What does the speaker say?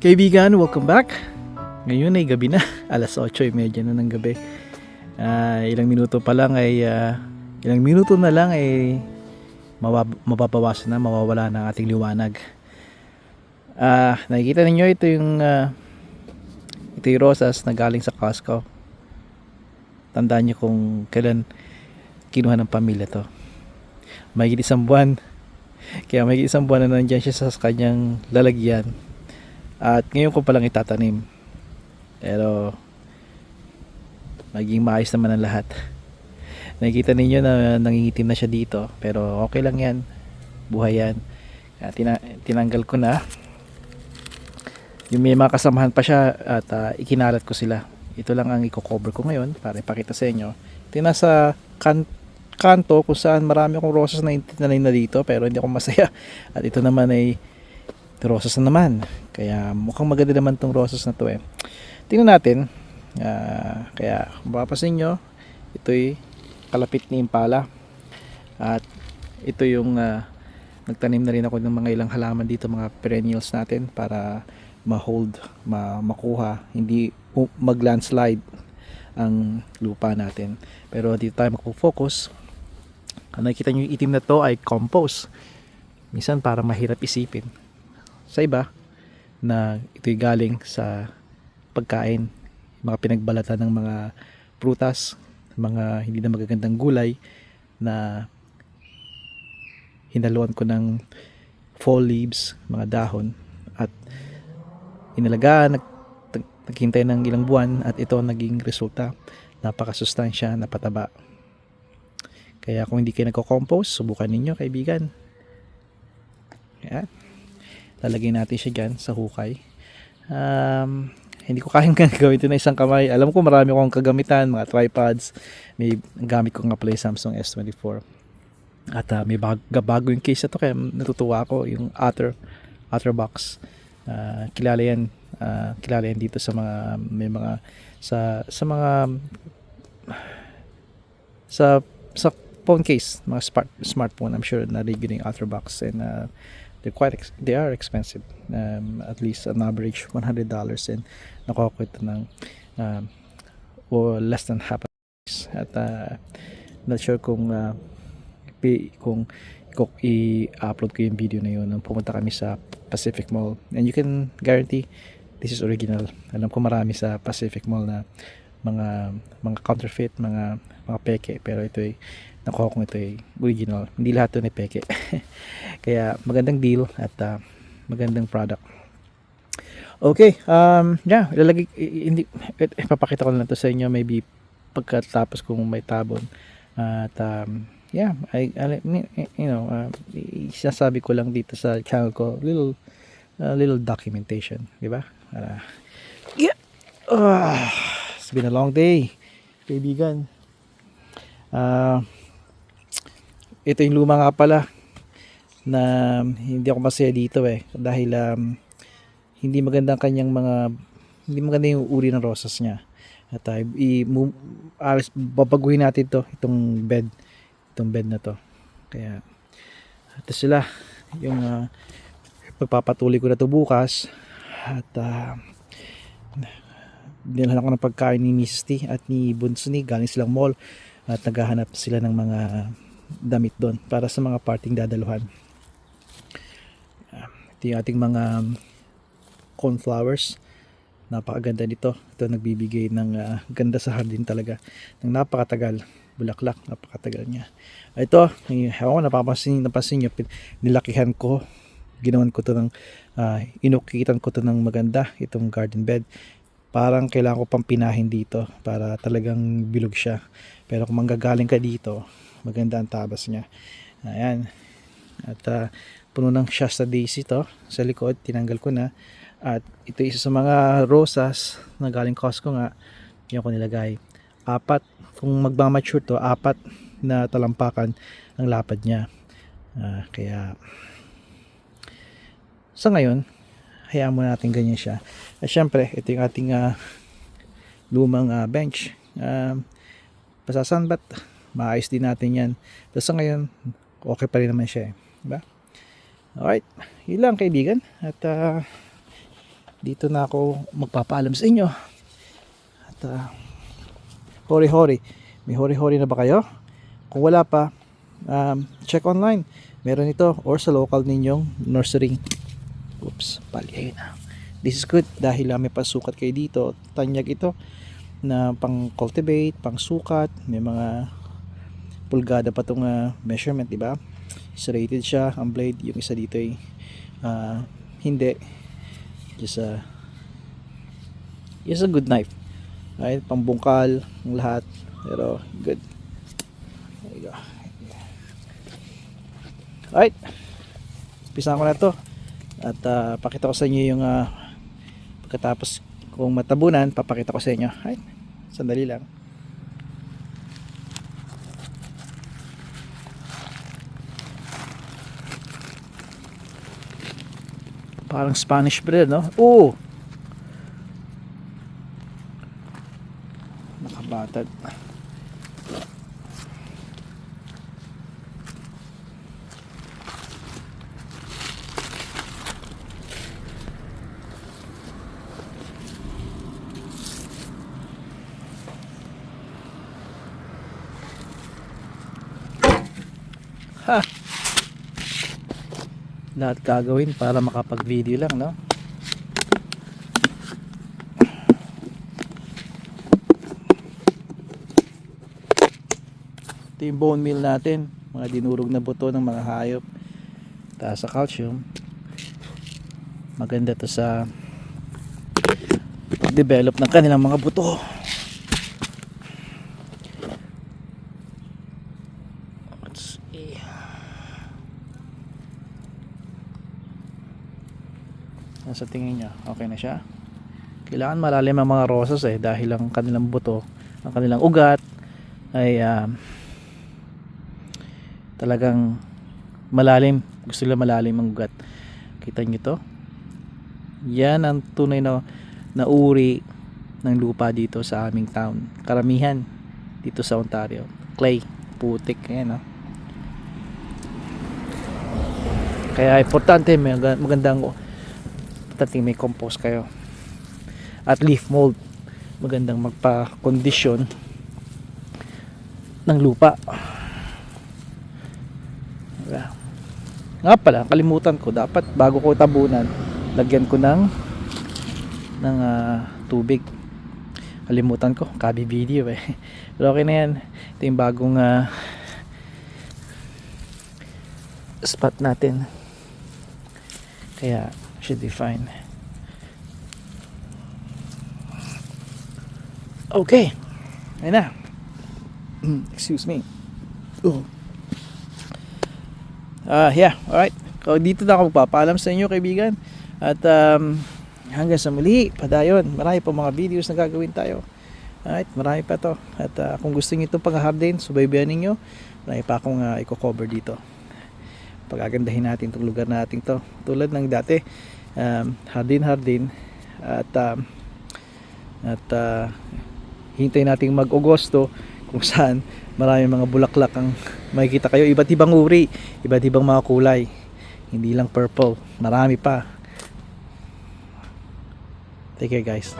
Kaibigan, welcome back. Ngayon ay gabi na, alas 8:30 na ng gabi. Ilang minuto na lang ay mababawasan na, mawawala na ang ating liwanag. Nakikita ninyo ito yung rosas na galing sa Costco. Tandaan nyo kung kailan kinuha ng pamilya to. Mahigit isang buwan. Kaya mahigit isang buwan na nandyan siya sa kanyang lalagyan. At ngayon ko palang itatanim. Pero maging maayos naman ang lahat. Nakikita ninyo na nangingitim na siya dito. Pero okay lang yan. Buhay yan. Tinanggal ko na. Yung may mga kasamahan pa siya at ikinalat ko sila. Ito lang ang i-cover ko ngayon para ipakita sa inyo. Ito yung nasa kanto kung saan marami akong rosas na itinanim na dito pero hindi ako masaya. At ito naman ay rosas na naman. Kaya mukhang maganda naman tong rosas na to eh. Tingnan natin. Kaya mapapasin nyo, ito'y kalapit ni Impala. At ito yung nagtanim na rin ako ng mga ilang halaman dito, mga perennials natin para ma-hold, makuha, hindi mag-landslide ang lupa natin. Pero dito tayo magpo-focus. Nakikita nyo yung itim na to ay compost. Minsan parang mahirap isipin sa iba na ito'y galing sa pagkain, mga pinagbalatan ng mga prutas, mga hindi na magagandang gulay na hinaluan ko ng fall leaves, mga dahon at inalagaan, naghintay ng ilang buwan at ito ang naging resulta. Napakasustansya, napataba. Kaya kung hindi kayo nagko-compost, subukan ninyo kaibigan. Yan. Lalagay natin siya dyan sa hukay. Hindi ko kayang gawin ito na isang kamay. Alam ko marami akong kagamitan, mga tripods. May gamit ko nga pala yung Samsung S24. At may bago yung case na to kaya natutuwa ako. Yung OtterBox. Kilala yan dito sa mga may mga sa phone case, mga smartphone. I'm sure na-review yung OtterBox and they are expensive, at least an average $100 and nakuha ko ito ng or less than half a price. At not sure kung i-upload ko yung video na yun nung pumunta kami sa Pacific Mall, and you can guarantee this is original. Alam ko marami sa Pacific Mall na mga counterfeit, mga peke, pero ito ay nakuha kong ito ay original. Hindi lahat ito ay peke. Kaya magandang deal at magandang product. Okay, ilalagay, hindi, ipapakita ko lang to sa inyo maybe pagkatapos kung may tabon. At sinasabi ko lang dito sa channel ko, little documentation, di ba? It's been a long day, kaibigan. Ito yung luma nga pala na hindi ako masaya dito dahil hindi maganda hindi maganda yung uri ng rosas niya. At babaguhin natin itong bed na to. Kaya ito sila yung pagpapatuloy ko na to bukas at dinala ko ng pagkain ni Mrs. T at ni Bunsuni, galing silang mall at naghahanap sila ng mga damit doon para sa mga parting dadaluhan. Ito yung ating mga cornflowers, napakaganda nito. Ito nagbibigay ng ganda sa hardin talaga ng napakatagal, bulaklak, napakatagal niya. Ito, napansin nyo, nilakihan ko, ginawan ko to ng inukitan ko to ng maganda, itong garden bed. Parang kailangan ko pang pinahin dito para talagang bilog siya. Pero kung manggagaling ka dito, maganda ang tabas niya. Ayan. At puno ng Shasta Daisy to sa likod, tinanggal ko na. At ito isa sa mga rosas na galing Costco nga, yan ko nilagay. 4, kung magmamature to, 4 na talampakan ang lapad niya. Kaya sa ngayon, hayaan mo natin ganyan siya. At syempre, ito yung ating lumang bench. Pasasanbat, maayos din natin yan. Pero sa ngayon, okay pa rin naman siya. Diba? Alright, yun lang kaibigan. At dito na ako magpapaalam sa inyo. At hori-hori, may hori-hori na ba kayo? Kung wala pa, check online, meron ito, or sa local ninyong nursery. Oops, pali, ayun na. This is good dahil may pasukat kayo dito. Tanyag ito na pang cultivate, pang sukat, may mga pulgada pa itong measurement, diba? Serrated siya, ang blade. Yung isa dito ay hindi, just a good knife, right? Pambungkal ng lahat, pero good. There you go. Alright, pisahan ko na to at pakita ko sa inyo yung pagkatapos kung matabunan, papakita ko sa inyo. Alright, sandali lang. Parang Spanish bread, no? Oo, nakabatad. Ha! Lahat gagawin para makapag video lang, no? Ito yung bone meal natin, mga dinurog na buto ng mga hayop, taas sa calcium. Maganda to sa pag-develop ng kanilang mga buto. Let's see. Nasa tingin niya, okay na siya? Kailangan malalim ang mga rosas dahil ang kanilang buto, ang kanilang ugat ay talagang malalim. Gusto nila malalim ang ugat. Kita nyo to? Yan ang tunay na uri ng lupa dito sa aming town. Karamihan dito sa Ontario, clay, putik, ayan, no? Kaya importante magandang may compost kayo at leaf mold. Magandang magpa-condition ng lupa. Nga pala, kalimutan ko, dapat bago ko tabunan, lagyan ko ng tubig. Kalimutan ko, kabi video pero okay na yan. Ito yung bagong spot natin, kaya should be fine. Okay, ayun na. Excuse me. Yeah, alright. So, dito na ako magpapaalam sa inyo, kaibigan. At hanggang sa muli, padayon. Marami pa mga videos na gagawin tayo. Alright, marami pa to. At kung gusto niyo itong pang-update, subaybayan ninyo. Marami pa akong i-cover dito. Pagagandahin natin itong lugar natin to. Tulad ng dati, hardin. At hintay natin mag-Agosto kung saan marami mga bulaklak ang makikita kayo. Iba't ibang uri, iba't ibang mga kulay. Hindi lang purple, marami pa. Take care, guys.